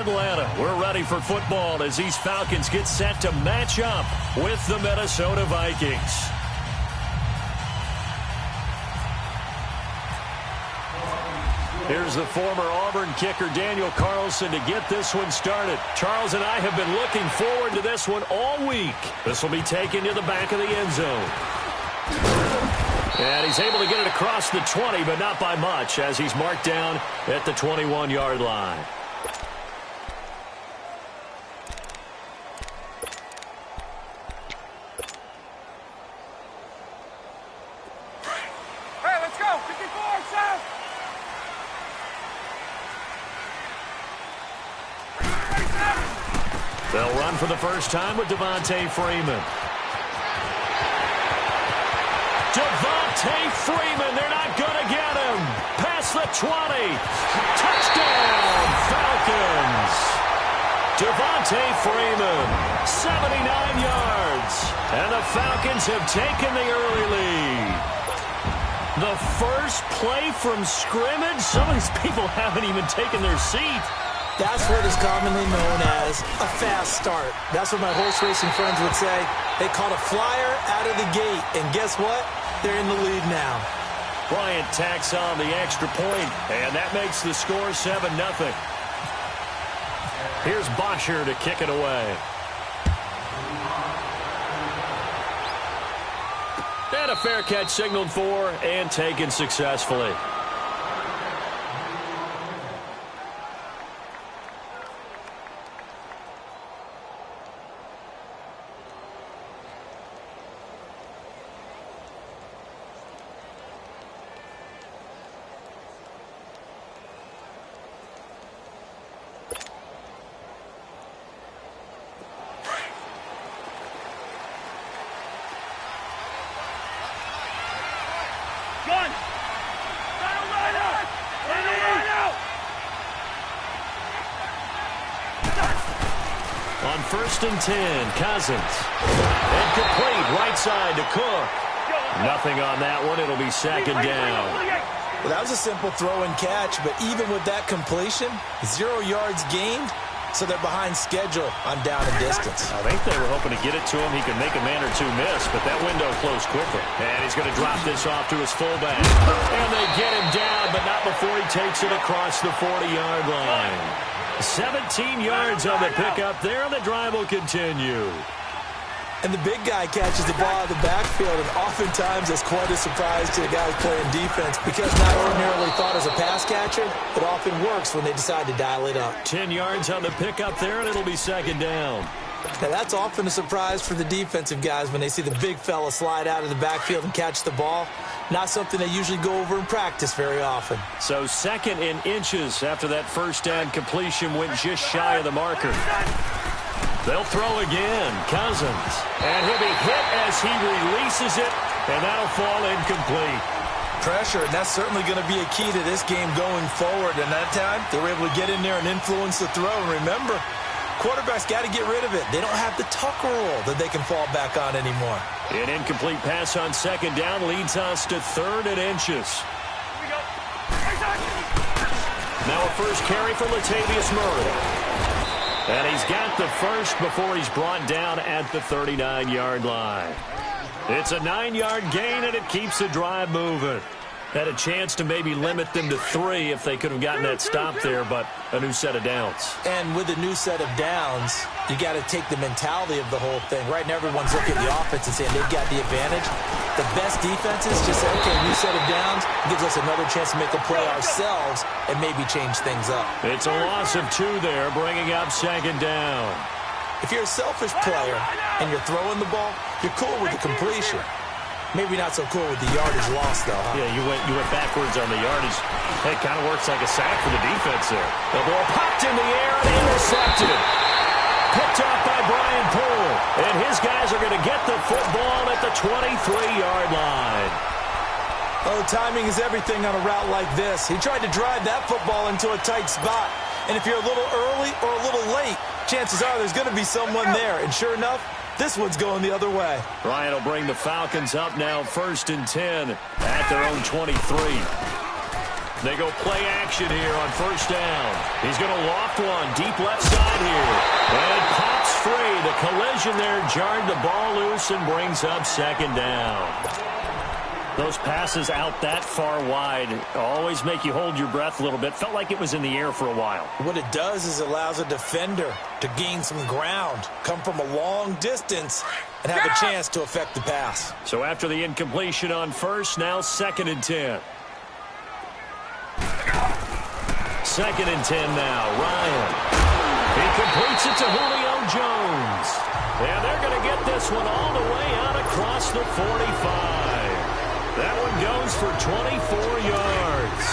Atlanta. We're ready for football as these Falcons get set to match up with the Minnesota Vikings. Here's the former Auburn kicker, Daniel Carlson, to get this one started. Charles and I have been looking forward to this one all week. This will be taken to the back of the end zone. And he's able to get it across the 20, but not by much, as he's marked down at the 21-yard line. Hey, let's go! 54, Sam! They'll run for the first time with Devontae Freeman. Devontae Freeman, they're not going to get him. Past the 20. Touchdown, Falcons. Devontae Freeman, 79 yards. And the Falcons have taken the early lead. The first play from scrimmage. Some of these people haven't even taken their seat. That's what is commonly known as a fast start. That's what my horse racing friends would say. They caught a flyer out of the gate, and guess what? They're in the lead now. Bryant tacks on the extra point, and that makes the score 7-0. Here's Bosher to kick it away. And a fair catch signaled for and taken successfully. On 1st and 10, Cousins. Incomplete, right side to Cook. Nothing on that one. It'll be 2nd down. Well, that was a simple throw and catch, but even with that completion, 0 yards gained, so they're behind schedule on down and distance. I think they were hoping to get it to him. He could make a man or two miss, but that window closed quickly. And he's going to drop this off to his fullback. And they get him down, but not before he takes it across the 40-yard line. 17 yards on the pickup there, and the drive will continue. And the big guy catches the ball out of the backfield, and oftentimes that's quite a surprise to the guys playing defense because not ordinarily thought as a pass catcher, it often works when they decide to dial it up. 10 yards on the pickup there, and it'll be 2nd down. Now, that's often a surprise for the defensive guys when they see the big fella slide out of the backfield and catch the ball. Not something they usually go over in practice very often. So 2nd and inches after that first down completion went just shy of the marker. They'll throw again. Cousins. And he'll be hit as he releases it, and that'll fall incomplete. Pressure, and that's certainly going to be a key to this game going forward. And that time, they were able to get in there and influence the throw. And remember, quarterbacks got to get rid of it. They don't have the Tucker rule that they can fall back on anymore. An incomplete pass on 2nd down leads us to 3rd and inches. Now a first carry for Latavius Murray. And he's got the first before he's brought down at the 39-yard line. It's a 9-yard gain, and it keeps the drive moving. Had a chance to maybe limit them to 3 if they could have gotten that stop there, but a new set of downs. And with a new set of downs, you got to take the mentality of the whole thing. Right now, everyone's looking at the offense and saying they've got the advantage. The best defenses just say, okay, new set of downs gives us another chance to make a play ourselves and maybe change things up. It's a loss of 2 there, bringing up 2nd down. If you're a selfish player and you're throwing the ball, you're cool with the completion. Maybe not so cool with the yardage loss, though, huh? Yeah, you went backwards on the yardage. It kind of works like a sack for the defense there. The ball popped in the air and intercepted. Picked off by Brian Poole. And his guys are going to get the football at the 23-yard line. Oh, timing is everything on a route like this. He tried to drive that football into a tight spot. And if you're a little early or a little late, chances are there's going to be someone there. And sure enough, this one's going the other way. Bryant will bring the Falcons up now 1st and 10 at their own 23. They go play action here on first down. He's going to loft one deep left side here. And it pops free. The collision there jarred the ball loose and brings up second down. Those passes out that far wide always make you hold your breath a little bit. Felt like it was in the air for a while. What it does is it allows a defender to gain some ground, come from a long distance, and have a chance to affect the pass. So after the incompletion on first, now 2nd and 10. 2nd and 10 now. Ryan. He completes it to Julio Jones. And they're going to get this one all the way out across the 45. That one goes for 24 yards.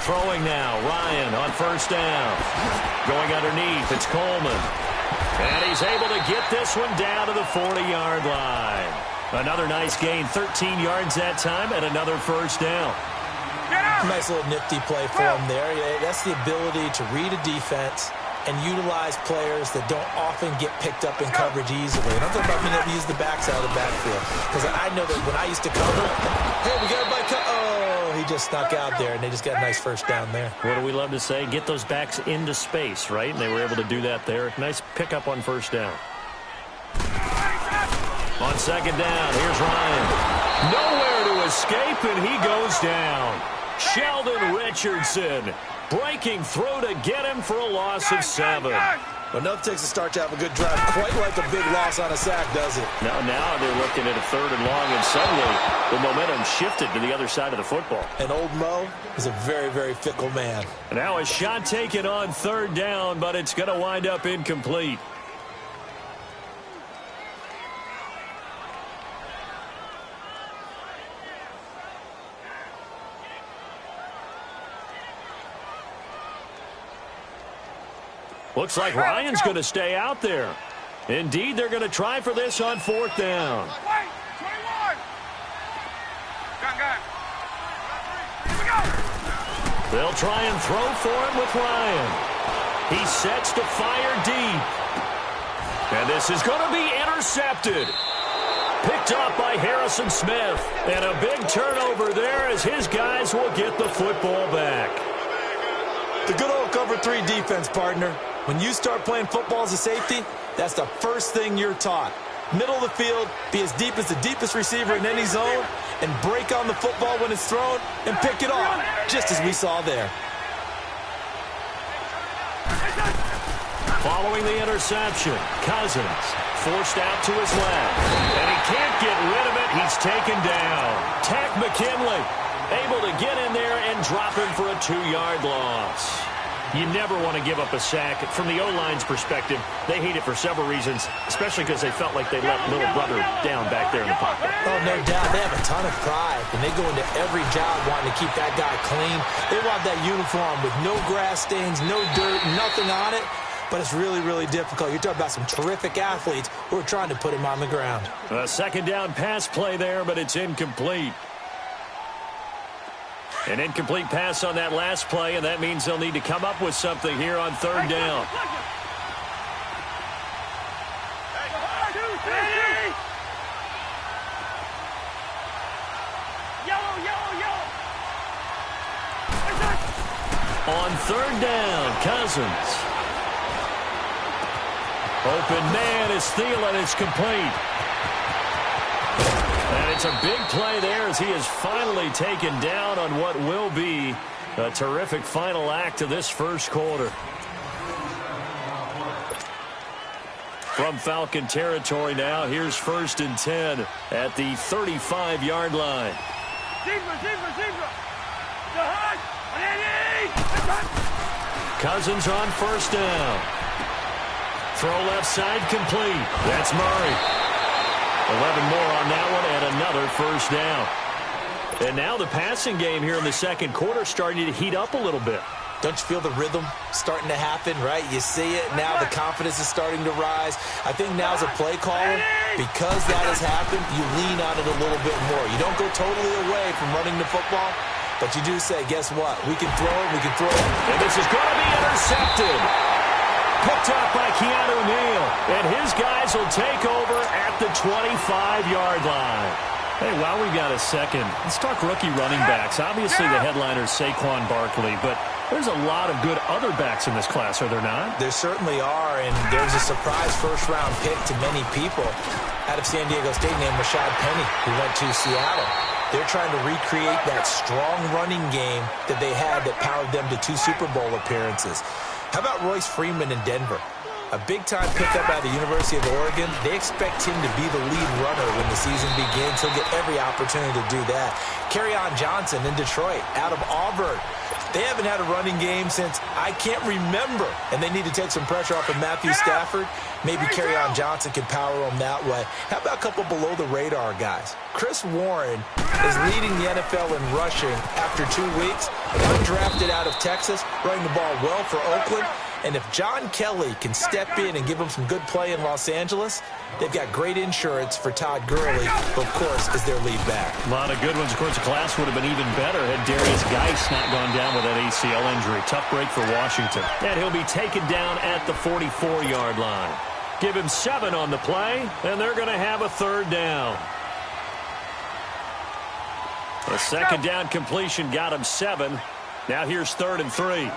Throwing now, Ryan on first down. Going underneath, it's Coleman. And he's able to get this one down to the 40-yard line. Another nice gain, 13 yards that time, and another first down. Nice little nifty play for him there. Yeah, that's the ability to read a defense and utilize players that don't often get picked up in coverage easily. And I'm talking about being able to use the backs out of the backfield. Because I know that when I used to cover, hey, we got everybody oh, he just snuck out there, and they just got a nice first down there. What do we love to say? Get those backs into space, right? And they were able to do that there. Nice pickup on first down. On second down, here's Ryan. Nowhere to escape, and he goes down. Sheldon Richardson breaking through to get him for a loss of 7. Well, nothing takes a start to have a good drive quite like a big loss on a sack, does it? Now they're looking at a 3rd and long, and suddenly the momentum shifted to the other side of the football. And old Mo is a very, very fickle man. And now a shot taken on 3rd down, but it's going to wind up incomplete. Looks like Ryan's going to stay out there. Indeed, they're going to try for this on 4th down. They'll try and throw for him with Ryan. He sets to fire deep. And this is going to be intercepted. Picked up by Harrison Smith. And a big turnover there as his guys will get the football back. The good old cover 3 defense, partner. When you start playing football as a safety, that's the first thing you're taught. Middle of the field, be as deep as the deepest receiver in any zone, and break on the football when it's thrown and pick it off, just as we saw there. Following the interception, Cousins forced out to his left. And he can't get rid of it. He's taken down. Tack McKinley able to get in there and drop him for a 2-yard loss. You never want to give up a sack. From the O-line's perspective, they hate it for several reasons, especially because they felt like they let little brother down back there in the pocket. Oh, no doubt. They have a ton of pride, and they go into every job wanting to keep that guy clean. They want that uniform with no grass stains, no dirt, nothing on it. But it's really, really difficult. You're talking about some terrific athletes who are trying to put him on the ground. A 2nd down pass play there, but it's incomplete. An incomplete pass on that last play, and that means they'll need to come up with something here on 3rd down. On 3rd down, Cousins. Open man is Thielen. It's complete. And it's a big play there as he is finally taken down on what will be a terrific final act of this first quarter. From Falcon territory now, here's 1st and 10 at the 35-yard line. Cousins on 1st down. Throw left side complete. That's Murray. 11 more on that one and another 1st down. And now the passing game here in the 2nd quarter starting to heat up a little bit. Don't you feel the rhythm starting to happen, right? You see it. Now the confidence is starting to rise. I think now as a play caller, because that has happened, you lean on it a little bit more. You don't go totally away from running the football, but you do say, guess what? We can throw it, we can throw it. And this is going to be intercepted. Put Picked up by Keanu Neal. And his guys will take over at the 25-yard line. Hey, while we've got a second, let's talk rookie running backs. Obviously, the headliner is Saquon Barkley, but there's a lot of good other backs in this class, are there not? There certainly are, and there's a surprise first-round pick to many people out of San Diego State named Rashad Penny, who went to Seattle. They're trying to recreate that strong running game that they had that powered them to 2 Super Bowl appearances. How about Royce Freeman in Denver? A big-time pickup out of the University of Oregon. They expect him to be the lead runner when the season begins. He'll get every opportunity to do that. Kerryon Johnson in Detroit, out of Auburn. They haven't had a running game since I can't remember, and they need to take some pressure off of Matthew Stafford. Maybe Kerryon Johnson can power them that way. How about a couple below-the-radar guys? Chris Warren is leading the NFL in rushing after 2 weeks. Undrafted out of Texas, running the ball well for Oakland. And if John Kelly can step in and give them some good play in Los Angeles, they've got great insurance for Todd Gurley, who, of course, is their lead back. A lot of good ones. Of course, the class would have been even better had Darius Geis not gone down with that ACL injury. Tough break for Washington. And he'll be taken down at the 44-yard line. Give him 7 on the play, and they're going to have a 3rd down. A second down completion got him 7. Now here's 3rd and 3.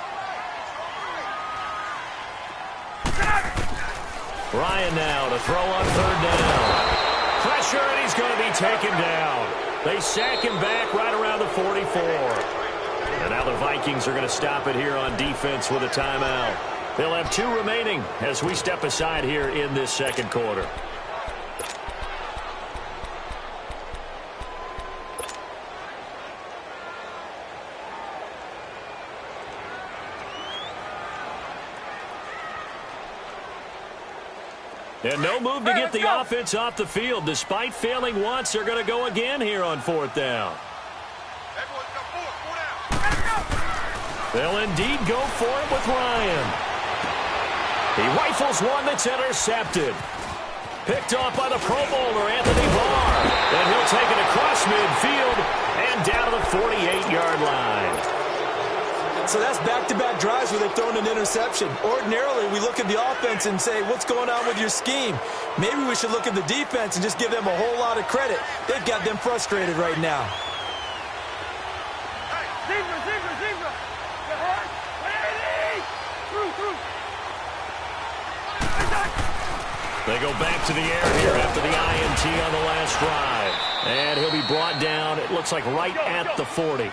Ryan now to throw on 3rd down. Pressure, and he's going to be taken down. They sack him back right around the 44. And now the Vikings are going to stop it here on defense with a timeout. They'll have 2 remaining as we step aside here in this second quarter. And no move to get the offense off the field. Despite failing once, they're going to go again here on 4th down. They'll indeed go for it with Ryan. He rifles one that's intercepted. Picked off by the Pro Bowler, Anthony Barr. And he'll take it across midfield and down to the 48-yard line. So that's back-to-back drives where they've thrown an interception. Ordinarily, we look at the offense and say, what's going on with your scheme? Maybe we should look at the defense and just give them a whole lot of credit. They've got them frustrated right now. Zebra. Through. They go back to the air here after the INT on the last drive. And he'll be brought down, it looks like, right at the 40.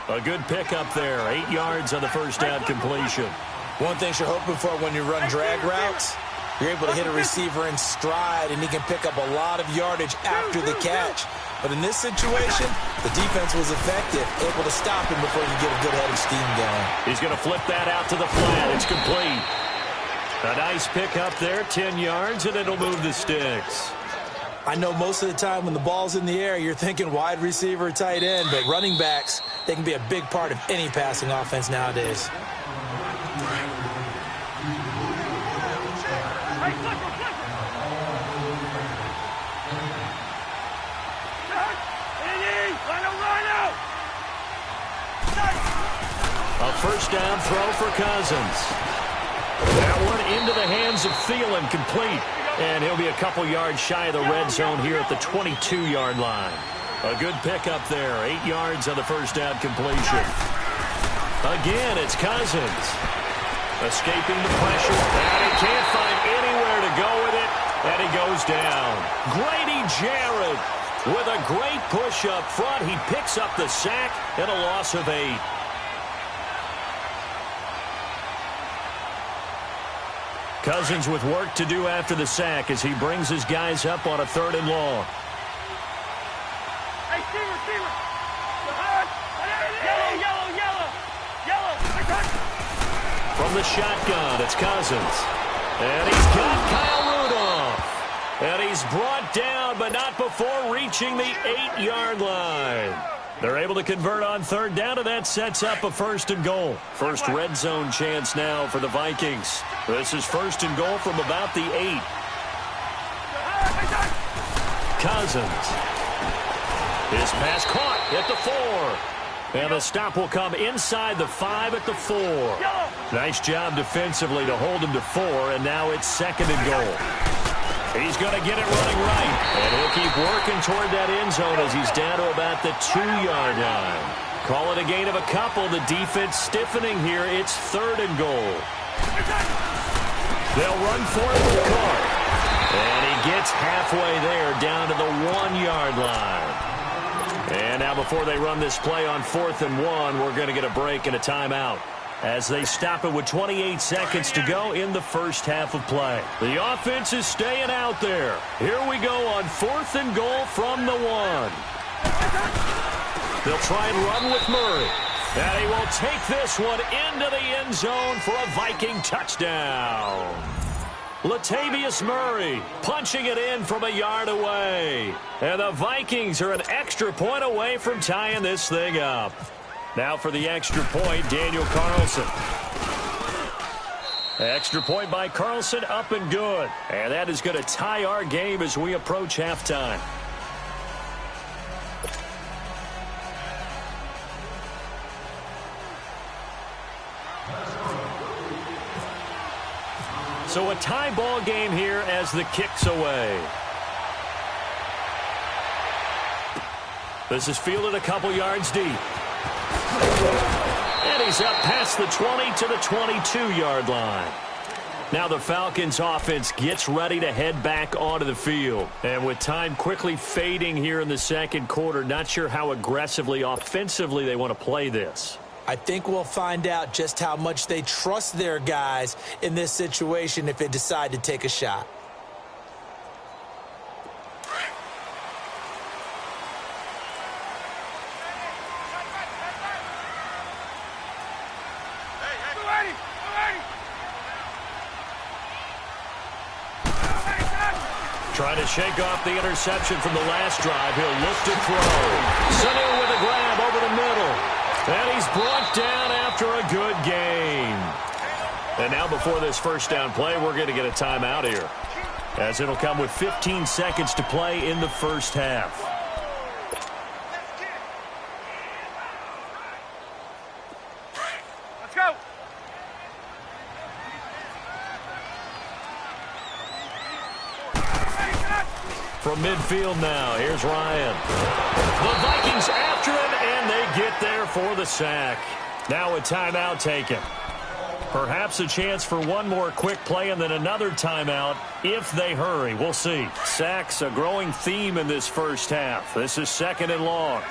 A good pickup there. 8 yards on the first down completion. One thing you're hoping for when you run drag routes, you're able to hit a receiver in stride, and he can pick up a lot of yardage after the catch. But in this situation, the defense was effective, able to stop him before you get a good head of steam going. He's going to flip that out to the flat. It's complete. A nice pickup there, 10 yards, and it'll move the sticks. I know most of the time when the ball's in the air, you're thinking wide receiver, tight end, but running backs, they can be a big part of any passing offense nowadays. A first down throw for Cousins. That one into the hands of Thielen, complete. And he'll be a couple yards shy of the red zone here at the 22-yard line. A good pickup there. 8 yards on the first down completion. Again, it's Cousins. Escaping the pressure. And he can't find anywhere to go with it. And he goes down. Grady Jarrett with a great push up front. He picks up the sack and a loss of 8. Cousins with work to do after the sack as he brings his guys up on a 3rd and long. Hey, receiver. Yellow. From the shotgun, it's Cousins. And he's got Kyle Rudolph. And he's brought down, but not before reaching the 8-yard line. They're able to convert on 3rd down, and that sets up a 1st and goal. First red zone chance now for the Vikings. This is 1st and goal from about the 8. Cousins. His pass caught at the 4. And the stop will come inside the 5 at the 4. Nice job defensively to hold him to 4, and now it's 2nd and goal. He's going to get it running right, and he'll keep working toward that end zone as he's down to about the 2-yard line. Call it a gain of a couple. The defense stiffening here. It's 3rd and goal. They'll run for it with Carr. And he gets halfway there, down to the 1-yard line. And now before they run this play on 4th and 1, we're going to get a break and a timeout as they stop it with 28 seconds to go in the first half of play. The offense is staying out there. Here we go on 4th and goal from the 1. They'll try and run with Murray. And he will take this one into the end zone for a Viking touchdown. Latavius Murray punching it in from a yard away. And the Vikings are an extra point away from tying this thing up. Now for the extra point, Daniel Carlson. Extra point by Carlson, up and good. And that is going to tie our game as we approach halftime. So a tie ball game here as the kick's away. This is fielded a couple yards deep. And he's up past the 20 to the 22-yard line. Now the Falcons offense gets ready to head back onto the field. And with time quickly fading here in the second quarter, not sure how aggressively, offensively they want to play this. I think we'll find out just how much they trust their guys in this situation if they decide to take a shot. Trying to shake off the interception from the last drive. He'll look to throw. Sent in with a grab over the middle. And he's brought down after a good gain. And now before this first down play, we're going to get a timeout here, as it'll come with 15 seconds to play in the first half. Let's go. From midfield now, here's Ryan. The Vikings after him, and they get there for the sack. Now a timeout taken. Perhaps a chance for one more quick play and then another timeout if they hurry. We'll see. Sacks, a growing theme in this first half. This is 2nd and long.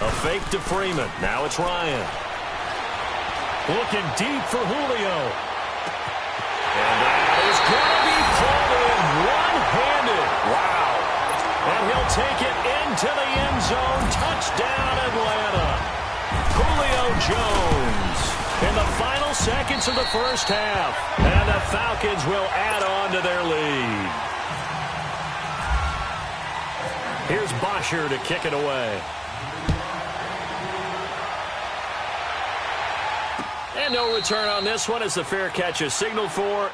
A fake to Freeman. Now it's Ryan. Looking deep for Julio. And that is going to be pulled in one-handed. Wow. And he'll take it into the end zone. Touchdown, Atlanta. Julio Jones in the final seconds of the first half. And the Falcons will add on to their lead. Here's Bosher to kick it away. And no return on this one as the fair catch is signaled for.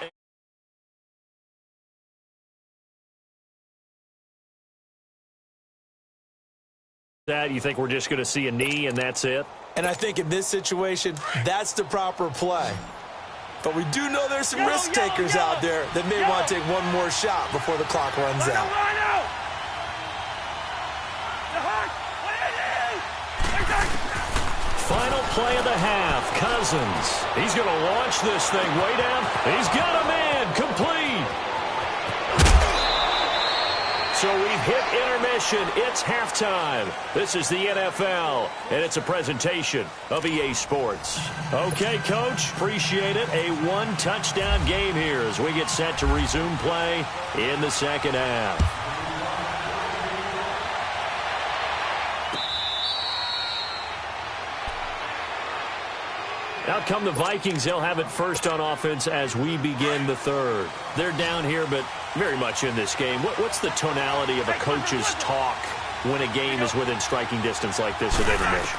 That you think we're just going to see a knee and that's it? And I think in this situation, that's the proper play. But we do know there's some risk takers out there that may want to take one more shot before the clock runs out. Final play of the half. Cousins. He's going to launch this thing way down. He's got a man. Complete. So we've hit intermission. It's halftime. This is the NFL, and it's a presentation of EA Sports. Okay, Coach, appreciate it. A one-touchdown game here as we get set to resume play in the second half. Out come the Vikings. They'll have it first on offense as we begin the third. They're down here, but very much in this game. What's the tonality of a coach's talk when a game is within striking distance like this at intermission?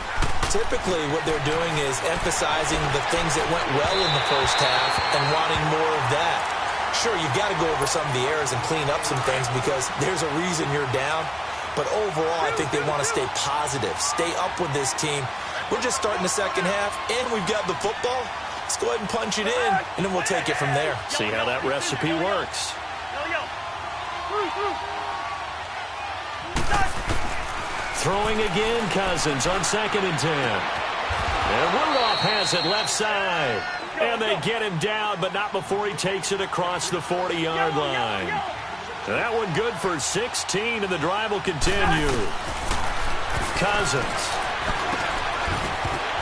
Typically, what they're doing is emphasizing the things that went well in the first half and wanting more of that. Sure, you've got to go over some of the errors and clean up some things because there's a reason you're down. But overall, I think they want to stay positive, stay up with this team. We're just starting the second half, and we've got the football. Let's go ahead and punch it in, and then we'll take it from there. See how that recipe works. Throwing again, Cousins on 2nd and 10. And Rudolph has it left side. And they get him down, but not before he takes it across the 40-yard line. That one good for 16, and the drive will continue. Cousins.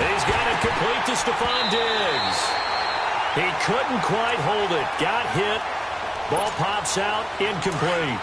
He's got it complete to Stephon Diggs. He couldn't quite hold it. Got hit. Ball pops out. Incomplete.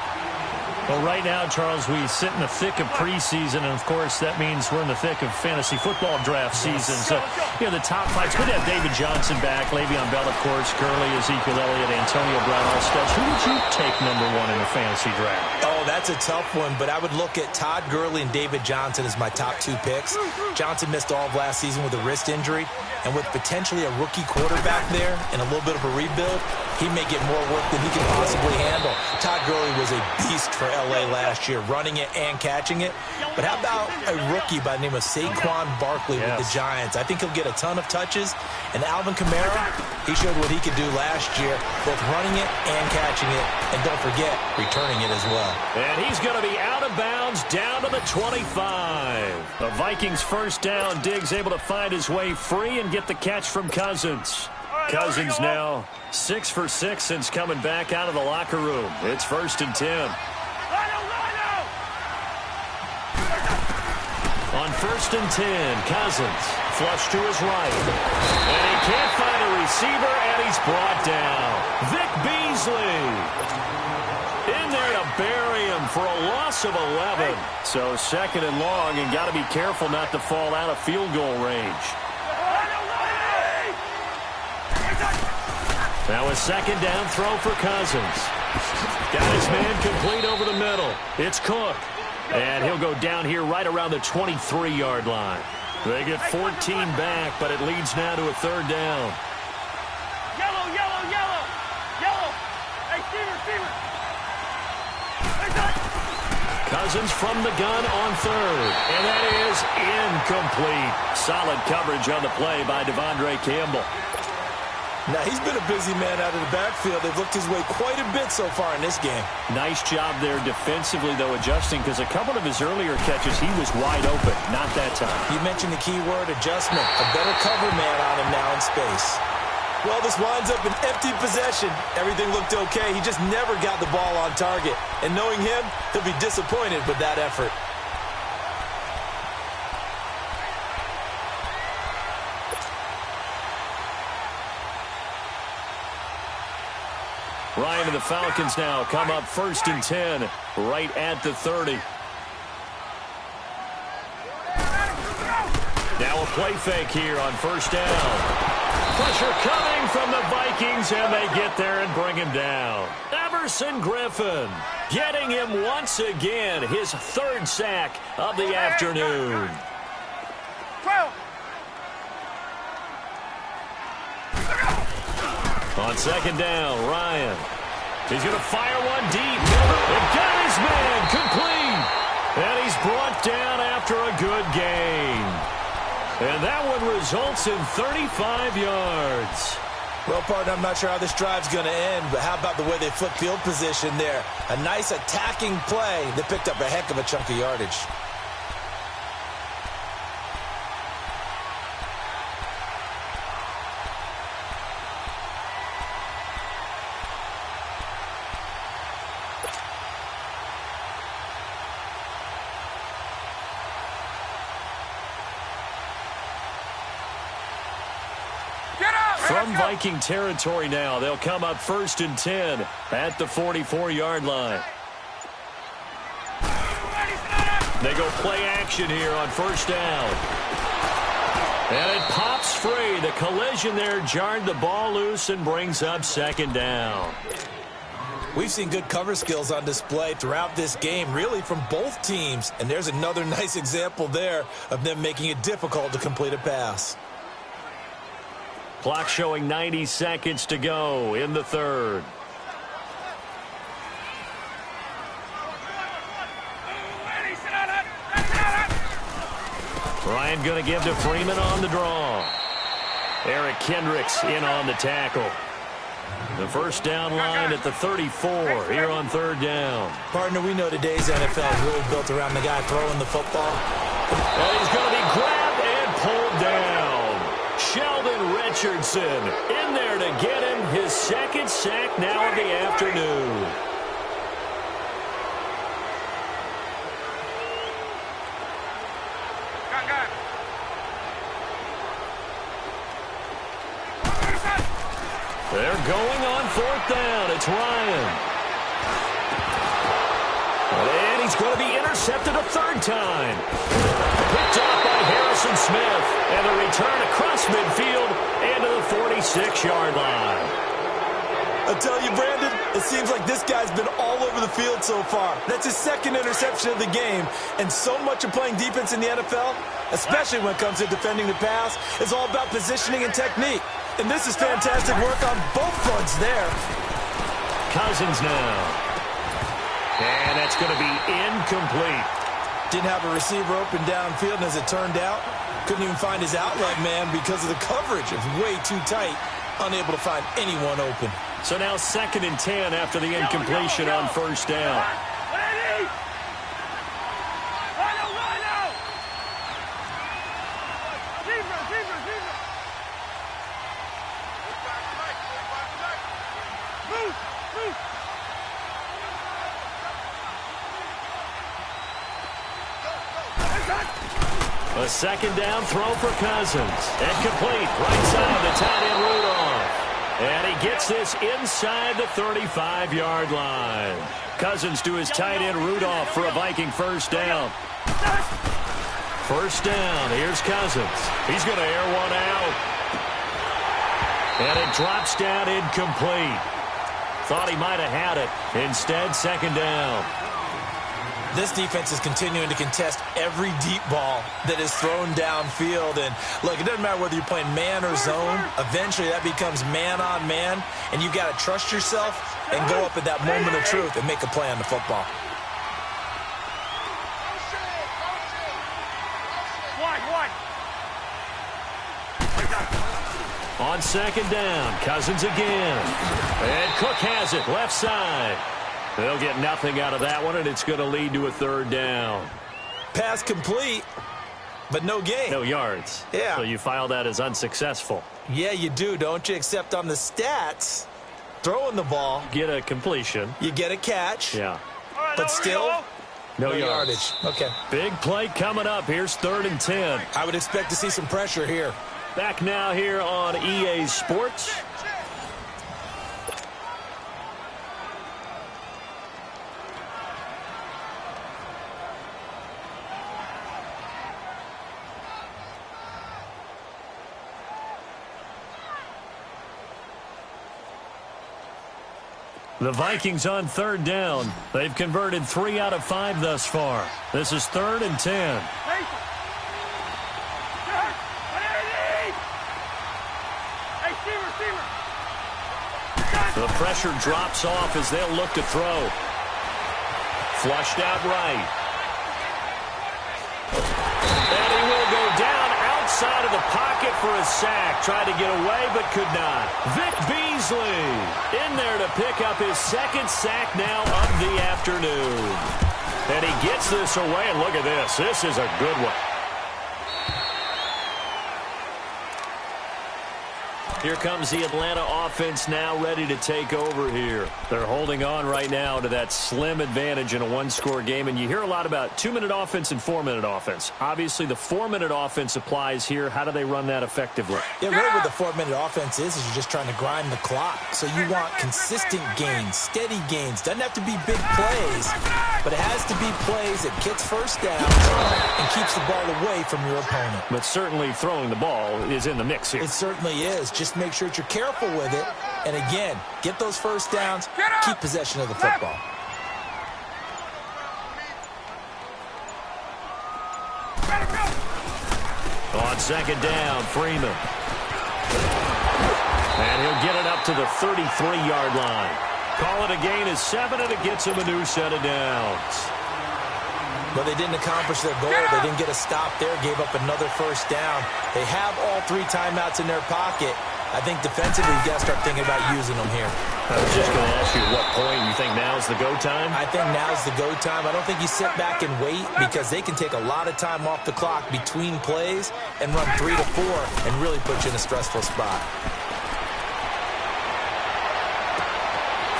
Well, right now, Charles, we sit in the thick of preseason, and, of course, that means we're in the thick of fantasy football draft season. So, you know, the top five. It's good to have David Johnson back, Le'Veon Bell, of course, Gurley, Ezekiel Elliott, Antonio Brown, all studs. Who did you take number one in the fantasy draft? Oh, that's a tough one, but I would look at Todd Gurley and David Johnson as my top 2 picks. Johnson missed all of last season with a wrist injury, and with potentially a rookie quarterback there and a little bit of a rebuild, he may get more work than he can possibly handle. Todd Gurley was a beast for L.A. last year, running it and catching it. But how about a rookie by the name of Saquon Barkley with the Giants? I think he'll get a ton of touches. And Alvin Kamara, he showed what he could do last year, both running it and catching it. And don't forget, returning it as well. And he's going to be out of bounds down to the 25. The Vikings first down. Diggs able to find his way free and get the catch from Cousins. Cousins now 6 for 6 since coming back out of the locker room. It's 1st and 10. On 1st and 10, Cousins flush to his right. And he can't find a receiver, and he's brought down. Vic Beasley in there to bury him for a loss of 11. So 2nd and long, and got to be careful not to fall out of field goal range. Now a 2nd down throw for Cousins. Got his man complete over the middle. It's Cook. And he'll go down here right around the 23-yard line. They get 14 back, but it leads now to a 3rd down. Yellow, yellow, yellow. Yellow. Hey, receiver. Cousins from the gun on 3rd. And that is incomplete. Solid coverage on the play by Devondre Campbell. Now, he's been a busy man out of the backfield. They've looked his way quite a bit so far in this game. Nice job there defensively, though, adjusting, because a couple of his earlier catches, he was wide open. Not that time. You mentioned the key word, adjustment. A better cover man on him now in space. Well, this winds up an empty possession. Everything looked okay. He just never got the ball on target. And knowing him, he'll be disappointed with that effort. Ryan and the Falcons now come up 1st and 10, right at the 30. Now a play fake here on 1st down. Pressure coming from the Vikings, and they get there and bring him down. Everson Griffin getting him once again, his 3rd sack of the afternoon. On 2nd down, Ryan. He's going to fire one deep. And got his man complete. And he's brought down after a good gain. And that one results in 35 yards. Well, partner, I'm not sure how this drive's going to end, but how about the way they flip field position there? A nice attacking play that picked up a heck of a chunk of yardage. From Viking territory now, they'll come up 1st and 10 at the 44-yard line. They go play action here on 1st down. And it pops free. The collision there jarred the ball loose and brings up 2nd down. We've seen good cover skills on display throughout this game, really from both teams. And there's another nice example there of them making it difficult to complete a pass. Clock showing 90 seconds to go in the 3rd. Ryan going to give to Freeman on the draw. Eric Kendricks in on the tackle. The first down line at the 34 here on third down. Partner, we know today's NFL is really built around the guy throwing the football. And he's going to be grabbed and pulled down. Sheldon Richardson in there to get him his second sack now of the afternoon. They're going on fourth down. It's Ryan. And he's going to be intercepted a third time. Picked off by Harrison Smith. And a return across midfield and to the 46-yard line. I tell you, Brandon, it seems like this guy's been all over the field so far. That's his second interception of the game. And so much of playing defense in the NFL, especially when it comes to defending the pass, is all about positioning and technique. And this is fantastic work on both fronts there. Cousins now. And that's going to be incomplete. Didn't have a receiver open downfield, and as it turned out, couldn't even find his outlet man because of the coverage. It was way too tight, unable to find anyone open. So now 2nd and 10 after the incompletion on first down. A second down throw for Cousins. And complete. Right side to tight end Rudolph. And he gets this inside the 35-yard line. Cousins to his tight end Rudolph for a Viking first down. First down. Here's Cousins. He's going to air one out. And it drops down incomplete. Thought he might have had it. Instead, second down. This defense is continuing to contest every deep ball that is thrown downfield. And, look, it doesn't matter whether you're playing man or zone. Eventually, that becomes man-on-man, and you've got to trust yourself and go up at that moment of truth and make a play on the football. On second down, Cousins again. And Cook has it, left side. They'll get nothing out of that one, and it's going to lead to a third down. Pass complete, but no gain. No yards. Yeah. So you file that as unsuccessful. Yeah, you do, don't you? Except on the stats, throwing the ball. Get a completion. You get a catch. Yeah. But still, no yardage. Okay. Big play coming up. Here's 3rd and 10. I would expect to see some pressure here. Back now here on EA Sports. The Vikings on third down. They've converted 3 out of 5 thus far. This is 3rd and 10. The pressure drops off as they'll look to throw. Flushed out right. And he will go down outside of the pocket for a sack. Tried to get away but could not. Vic Beasley in there to pick up his second sack now of the afternoon. And he gets this away, and look at this. This is a good one. Here comes the Atlanta offense now ready to take over here. They're holding on right now to that slim advantage in a one-score game. And you hear a lot about 2-minute offense and 4-minute offense. Obviously, the 4-minute offense applies here. How do they run that effectively? Yeah, really what the 4-minute offense is you're just trying to grind the clock. So you want consistent gains, steady gains. Doesn't have to be big plays, but it has to be plays that gets first down and keeps the ball away from your opponent. But certainly throwing the ball is in the mix here. It certainly is. Just make sure that you're careful with it. And again, get those first downs, keep possession of the football. On second down, Freeman. And he'll get it up to the 33-yard line. Call it a gain of 7, and it gets him a new set of downs. But they didn't accomplish their goal. They didn't get a stop there, gave up another first down. They have all 3 timeouts in their pocket. I think defensively, you got to start thinking about using them here. I was just going to ask you at what point you think now's the go time? I think now's the go time. I don't think you sit back and wait because they can take a lot of time off the clock between plays and run 3 to 4 and really put you in a stressful spot.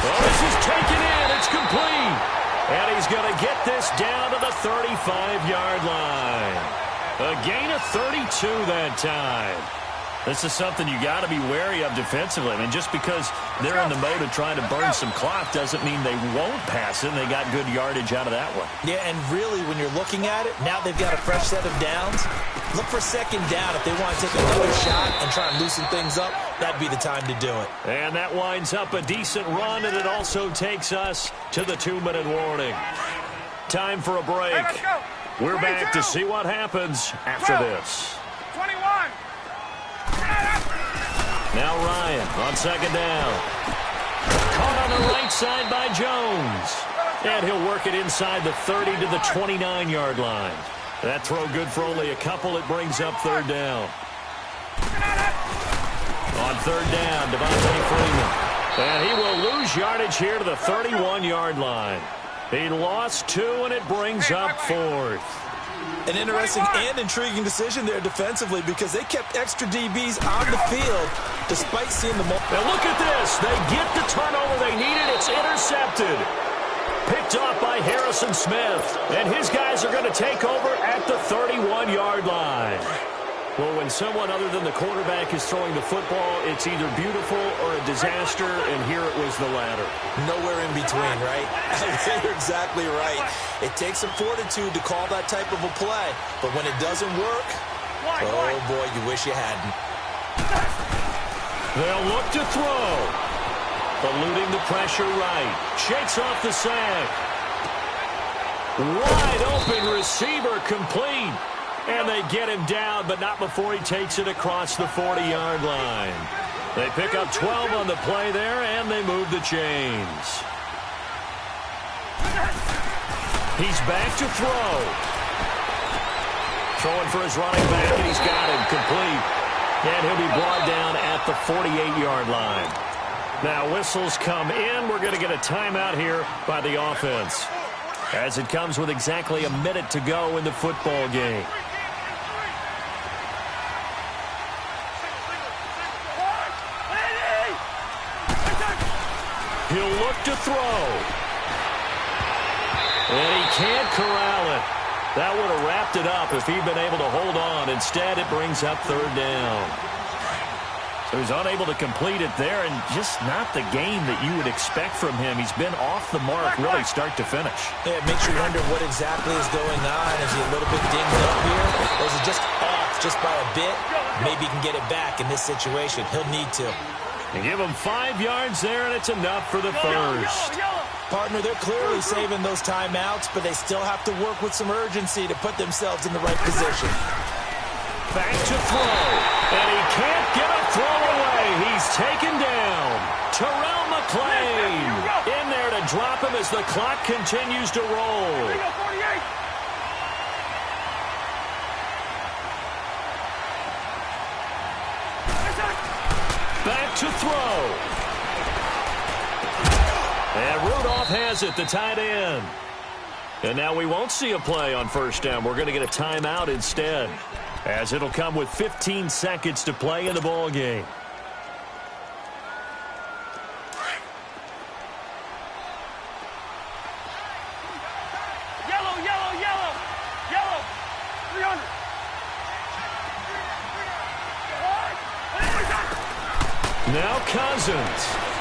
Well, this is taken in. It's complete. And he's going to get this down to the 35-yard line. A gain of 32 that time. This is something you got to be wary of defensively. I mean, just because they're in the mode of trying to burn some clock doesn't mean they won't pass it, and they got good yardage out of that one. Yeah, and really, when you're looking at it, now they've got a fresh set of downs. Look for second down. If they want to take another shot and try and loosen things up, that'd be the time to do it. And that winds up a decent run, and it also takes us to the 2-minute warning. Time for a break. Hey, let's go. We're 22. back to see what happens after 12. this. 21. Now Ryan on second down. Caught on the right side by Jones. And he'll work it inside the 30 to the 29-yard line. That throw good for only a couple. It brings up third down. On third down, Devontae Freeman. And he will lose yardage here to the 31-yard line. He lost 2, and it brings up fourth. An interesting and intriguing decision there defensively because they kept extra DBs on the field despite seeing the... Now look at this. They get the turnover they needed. It's intercepted. Picked off by Harrison Smith. And his guys are going to take over at the 31-yard line. Well, when someone other than the quarterback is throwing the football, it's either beautiful or a disaster, and here it was the latter. Nowhere in between, right? You're exactly right. It takes some fortitude to call that type of a play, but when it doesn't work, oh boy, you wish you hadn't. They'll look to throw. Eluding the pressure right. Shakes off the sack. Wide open receiver complete. And they get him down, but not before he takes it across the 40-yard line. They pick up 12 on the play there, and they move the chains. He's back to throw. Throwing for his running back, and he's got him complete. And he'll be brought down at the 48-yard line. Now whistles come in. We're going to get a timeout here by the offense, as it comes with exactly a minute to go in the football game. He'll look to throw. And he can't corral it. That would have wrapped it up if he'd been able to hold on. Instead, it brings up third down. So he's unable to complete it there, and just not the game that you would expect from him. He's been off the mark really start to finish. Yeah, it makes you wonder what exactly is going on. Is he a little bit dinged up here? Or is it just off just by a bit? Maybe he can get it back in this situation. He'll need to. And give him 5 yards there, and it's enough for the first. Partner, they're clearly saving those timeouts, but they still have to work with some urgency to put themselves in the right position. Back to throw. And he can't get a throw away. He's taken down. Terrell McClain in there to drop him as the clock continues to roll. Back to throw. And Rudolph has it, the tight end. And now we won't see a play on first down. We're going to get a timeout instead, as it'll come with 15 seconds to play in the ball game. Yellow, yellow, yellow. Yellow. 300. Now Cousins.